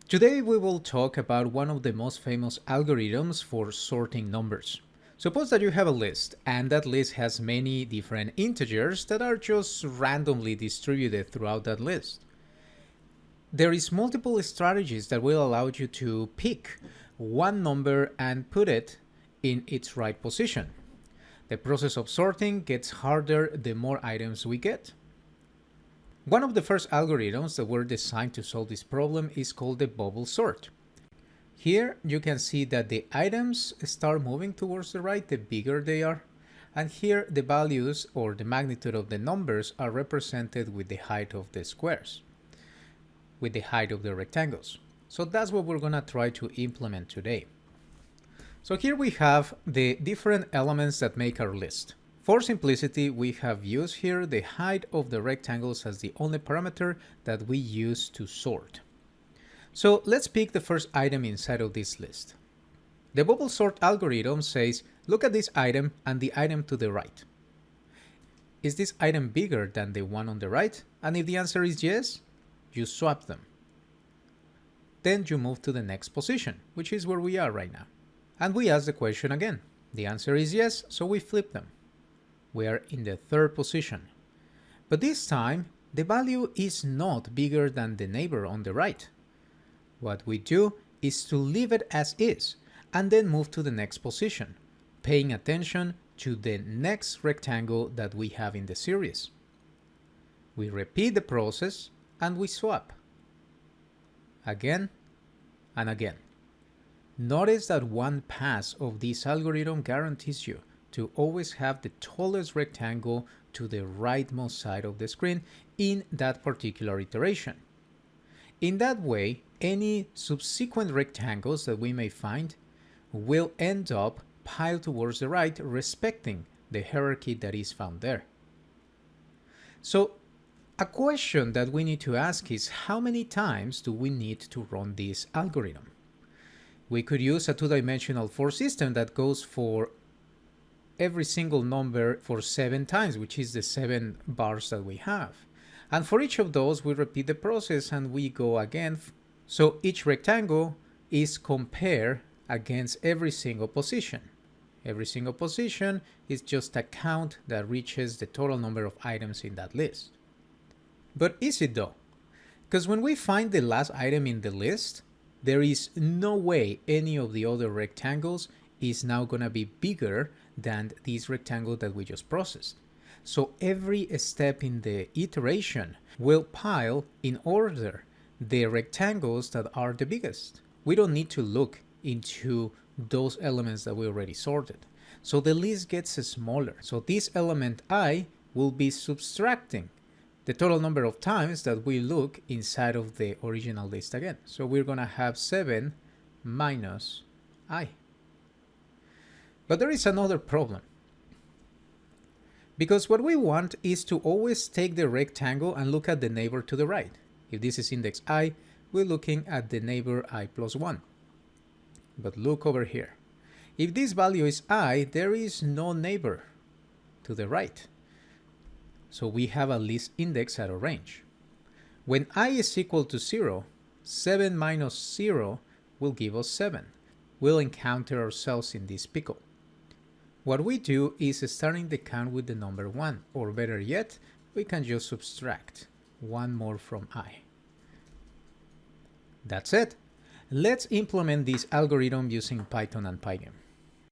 Today we will talk about one of the most famous algorithms for sorting numbers. Suppose that you have a list, and that list has many different integers that are just randomly distributed throughout that list. There is multiple strategies that will allow you to pick one number and put it in its right position. The process of sorting gets harder the more items we get. One of the first algorithms that were designed to solve this problem is called the bubble sort. Here you can see that the items start moving towards the right the bigger they are, and here the values or the magnitude of the numbers are represented with the height of the squares, with the height of the rectangles. So that's what we're going to try to implement today. So here we have the different elements that make our list. For simplicity, we have used here the height of the rectangles as the only parameter that we use to sort. So let's pick the first item inside of this list. The bubble sort algorithm says, look at this item and the item to the right. Is this item bigger than the one on the right? And if the answer is yes, you swap them. Then you move to the next position, which is where we are right now. And we ask the question again. The answer is yes, so we flip them. We are in the third position. But this time, the value is not bigger than the neighbor on the right. What we do is to leave it as is, and then move to the next position, paying attention to the next rectangle that we have in the series. We repeat the process, and we swap. Again and again. Notice that one pass of this algorithm guarantees you to always have the tallest rectangle to the rightmost side of the screen in that particular iteration. In that way, any subsequent rectangles that we may find will end up piled towards the right, respecting the hierarchy that is found there. So, a question that we need to ask is, how many times do we need to run this algorithm? We could use a two-dimensional for system that goes for every single number for 7 times, which is the 7 bars that we have. And for each of those, we repeat the process and we go again. So each rectangle is compared against every single position. Every single position is just a count that reaches the total number of items in that list. But is it though? Because when we find the last item in the list, there is no way any of the other rectangles is now going to be bigger than this rectangle that we just processed. So every step in the iteration will pile in order the rectangles that are the biggest. We don't need to look into those elements that we already sorted. So the list gets smaller. So this element I will be subtracting the total number of times that we look inside of the original list again. So we're going to have 7 minus I. But there is another problem. Because what we want is to always take the rectangle and look at the neighbor to the right. If this is index I, we're looking at the neighbor I plus 1. But look over here. If this value is I, there is no neighbor to the right. So we have a list index at a range. When I is equal to 0, 7 minus 0 will give us 7. We'll encounter ourselves in this pickle. What we do is starting the count with the number 1, or better yet, we can just subtract 1 more from I. That's it. Let's implement this algorithm using Python and Pygame.